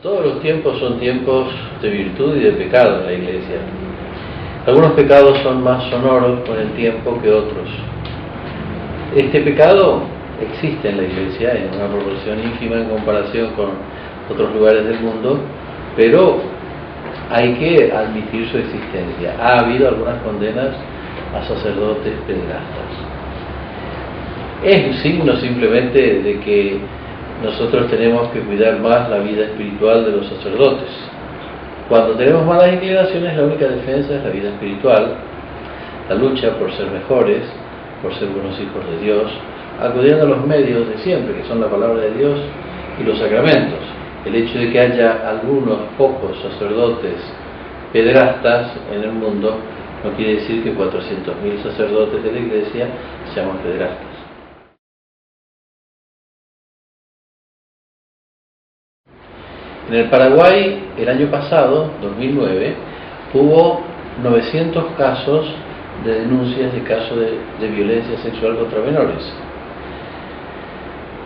Todos los tiempos son tiempos de virtud y de pecado en la Iglesia. Algunos pecados son más sonoros con el tiempo que otros. Este pecado existe en la Iglesia en una proporción ínfima en comparación con otros lugares del mundo, pero hay que admitir su existencia. Ha habido algunas condenas a sacerdotes pederastas. Es un signo simplemente de que nosotros tenemos que cuidar más la vida espiritual de los sacerdotes. Cuando tenemos malas inclinaciones, la única defensa es la vida espiritual, la lucha por ser mejores, por ser buenos hijos de Dios, acudiendo a los medios de siempre, que son la palabra de Dios y los sacramentos. El hecho de que haya algunos pocos sacerdotes pederastas en el mundo no quiere decir que 400.000 sacerdotes de la Iglesia seamos pederastas. En el Paraguay, el año pasado, 2009, hubo 900 casos de denuncias de casos de violencia sexual contra menores.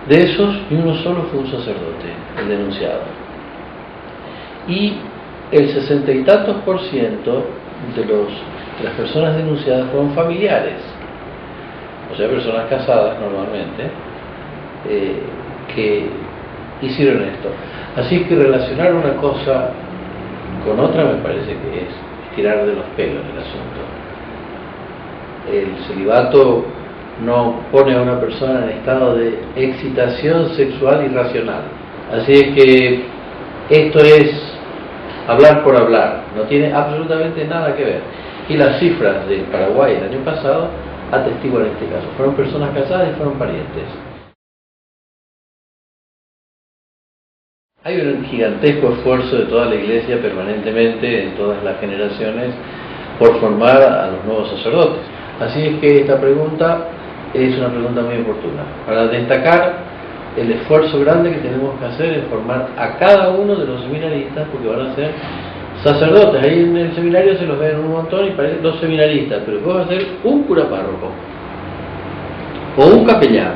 De esos, ni uno solo fue un sacerdote, el denunciado. Y el 60 y tantos % de las personas denunciadas fueron familiares, o sea, personas casadas normalmente, que hicieron esto. Así que relacionar una cosa con otra me parece que es tirar de los pelos el asunto. El celibato no pone a una persona en estado de excitación sexual irracional. Así es que esto es hablar por hablar, no tiene absolutamente nada que ver. Y las cifras del Paraguay el año pasado atestiguan este caso. Fueron personas casadas y fueron parientes. Hay un gigantesco esfuerzo de toda la Iglesia permanentemente, en todas las generaciones, por formar a los nuevos sacerdotes. Así es que esta pregunta es una pregunta muy oportuna, para destacar el esfuerzo grande que tenemos que hacer en formar a cada uno de los seminaristas, porque van a ser sacerdotes. Ahí en el seminario se los ven un montón y parecen los seminaristas, pero después va a ser un cura párroco, o un capellán,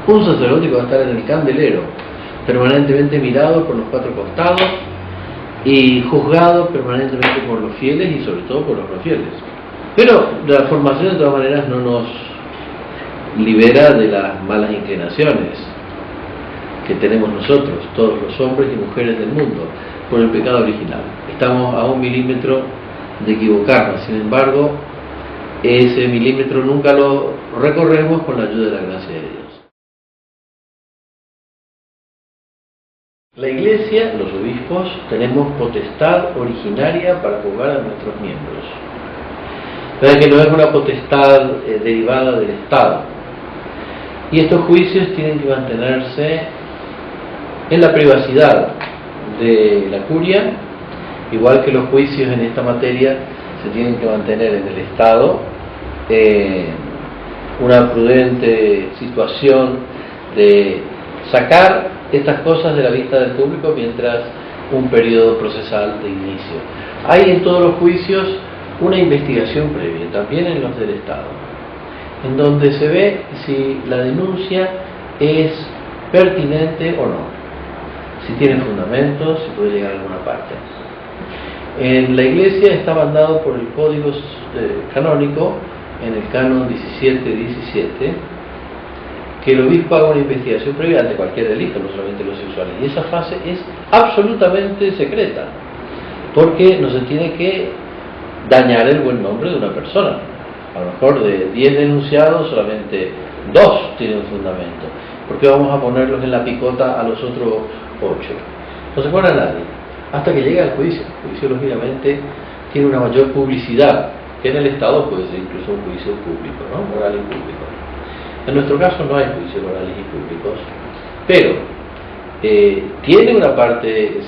un sacerdote que va a estar en el candelero, permanentemente mirado por los cuatro costados y juzgado permanentemente por los fieles y sobre todo por los no fieles. Pero la formación de todas maneras no nos libera de las malas inclinaciones que tenemos nosotros, todos los hombres y mujeres del mundo, por el pecado original. Estamos a 1 milímetro de equivocarnos, sin embargo, ese milímetro nunca lo recorremos con la ayuda de la gracia de Dios. La Iglesia, los obispos, tenemos potestad originaria para juzgar a nuestros miembros. Pero que no es una potestad derivada del Estado. Y estos juicios tienen que mantenerse en la privacidad de la curia, igual que los juicios en esta materia se tienen que mantener en el Estado, una prudente situación de sacar estas cosas de la vista del público mientras un periodo procesal de inicio. Hay en todos los juicios una investigación previa, también en los del Estado, en donde se ve si la denuncia es pertinente o no, si tiene fundamentos, si puede llegar a alguna parte. En la Iglesia está mandado por el Código Canónico, en el Canon 17:17, que el obispo haga una investigación previa ante cualquier delito, no solamente los sexuales. Y esa fase es absolutamente secreta, porque no se tiene que dañar el buen nombre de una persona. A lo mejor de 10 denunciados, solamente 2 tienen fundamento. ¿Por qué vamos a ponerlos en la picota a los otros 8? No se pone a nadie, hasta que llegue al juicio. El juicio, lógicamente, tiene una mayor publicidad, que en el Estado puede ser incluso un juicio público, ¿no? Moral y público. En nuestro caso no hay juicios morales y públicos, pero tiene una parte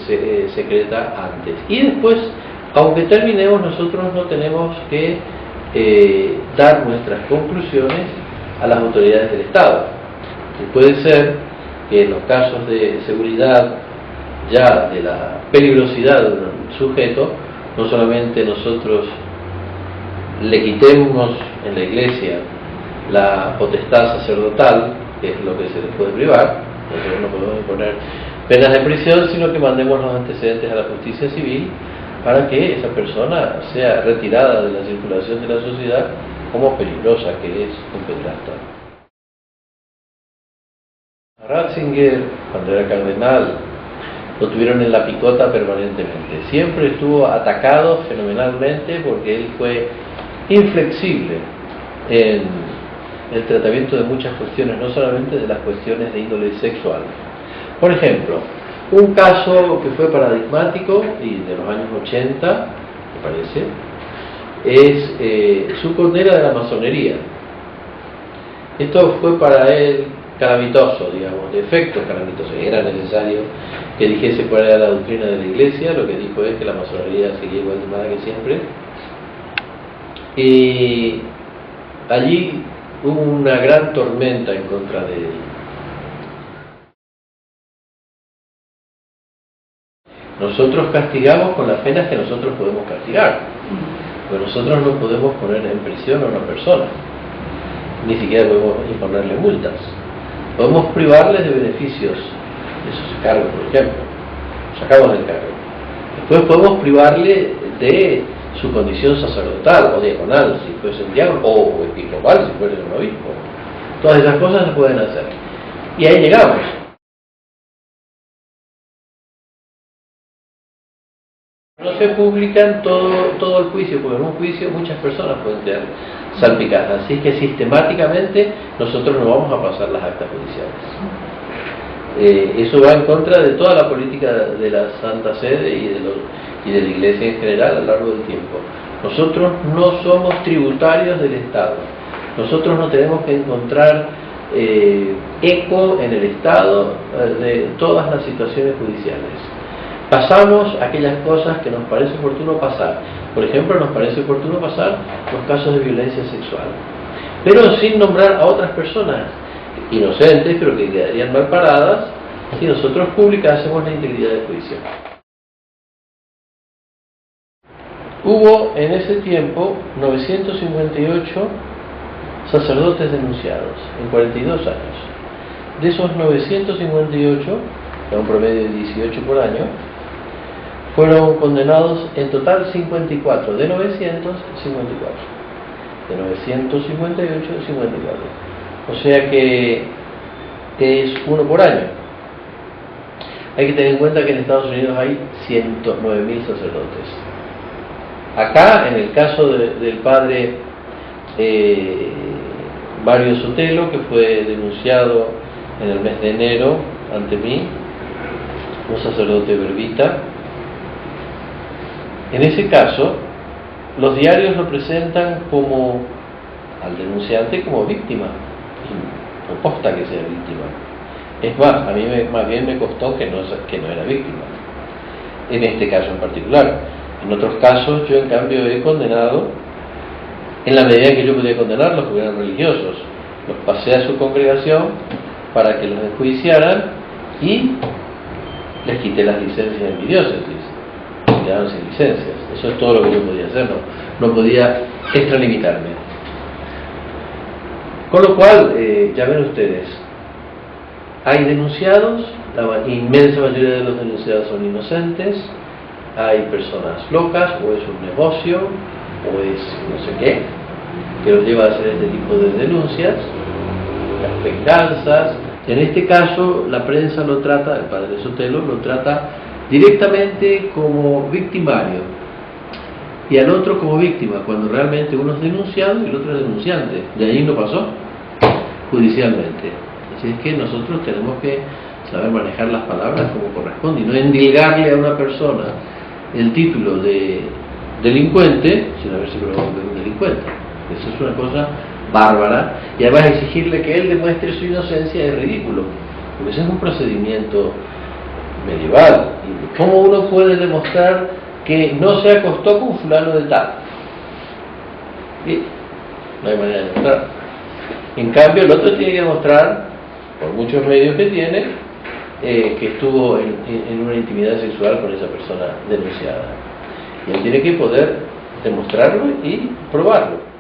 secreta antes. Y después, aunque terminemos, nosotros no tenemos que dar nuestras conclusiones a las autoridades del Estado. Y puede ser que en los casos de seguridad, ya de la peligrosidad de un sujeto, no solamente nosotros le quitemos en la Iglesia la potestad sacerdotal, que es lo que se les puede privar, nosotros no podemos imponer penas de prisión, sino que mandemos los antecedentes a la justicia civil para que esa persona sea retirada de la circulación de la sociedad como peligrosa, que es un pederasta. A Ratzinger, cuando era cardenal, lo tuvieron en la picota permanentemente. Siempre estuvo atacado fenomenalmente porque él fue inflexible en el tratamiento de muchas cuestiones, no solamente de las cuestiones de índole sexual. Por ejemplo, un caso que fue paradigmático y de los años 80, me parece, es su condena de la masonería. Esto fue para él calamitoso, digamos, de efecto calamitoso. Era necesario que dijese cuál era la doctrina de la Iglesia. Lo que dijo es que la masonería seguía igual de mala que siempre. Y allí hubo una gran tormenta en contra de él. Nosotros castigamos con las penas que nosotros podemos castigar, pero nosotros no podemos poner en prisión a una persona, ni siquiera podemos imponerle multas. Podemos privarles de beneficios de sus cargos, por ejemplo, sacamos del cargo. Después podemos privarle de su condición sacerdotal o diaconal, si fuese un diácono, o episcopal, si fuese un obispo. Todas esas cosas se pueden hacer. Y ahí llegamos. No se publican todo el juicio, porque en un juicio muchas personas pueden quedar salpicadas. Así que sistemáticamente nosotros no vamos a pasar las actas judiciales. Eso va en contra de toda la política de la Santa Sede y de la Iglesia en general a lo largo del tiempo. Nosotros no somos tributarios del Estado. Nosotros no tenemos que encontrar eco en el Estado de todas las situaciones judiciales. Pasamos aquellas cosas que nos parece oportuno pasar. Por ejemplo, nos parece oportuno pasar los casos de violencia sexual, pero sin nombrar a otras personas inocentes, pero que quedarían mal paradas si nosotros publicásemos la integridad del juicio. Hubo en ese tiempo 958 sacerdotes denunciados en 42 años. De esos 958, que un promedio de 18 por año, fueron condenados en total 54, de 954. De 958 a 54. O sea que es uno por año. Hay que tener en cuenta que en Estados Unidos hay 109.000 sacerdotes. Acá, en el caso del padre Mario Sotelo, que fue denunciado en el mes de enero ante mí, un sacerdote berbita, en ese caso los diarios lo presentan como al denunciante como víctima, y no consta que sea víctima. Es más, a mí más bien me costó que no era víctima, en este caso en particular. En otros casos yo en cambio he condenado, en la medida en que yo podía condenarlos, porque eran religiosos, los pasé a su congregación para que los enjuiciaran y les quité las licencias en mi diócesis, y quedaron sin licencias. Eso es todo lo que yo podía hacer, no podía extralimitarme. Con lo cual, ya ven ustedes, hay denunciados, la inmensa mayoría de los denunciados son inocentes, hay personas locas, o es un negocio, o es no sé qué, que los lleva a hacer este tipo de denuncias, las venganzas. En este caso, la prensa lo trata, el padre Sotelo lo trata directamente como victimario, y al otro como víctima, cuando realmente uno es denunciado y el otro es denunciante. De ahí no pasó judicialmente. Así es que nosotros tenemos que saber manejar las palabras como corresponde y no endilgarle a una persona el título de delincuente sin haberse probado que es un delincuente. Eso es una cosa bárbara, y además exigirle que él demuestre su inocencia es ridículo, porque ese es un procedimiento medieval. ¿Cómo uno puede demostrar que no se acostó con fulano de tal? Y no hay manera de demostrar. En cambio, el otro tiene que demostrar, por muchos medios que tiene, que estuvo en una intimidad sexual con esa persona denunciada. Y él tiene que poder demostrarlo y probarlo.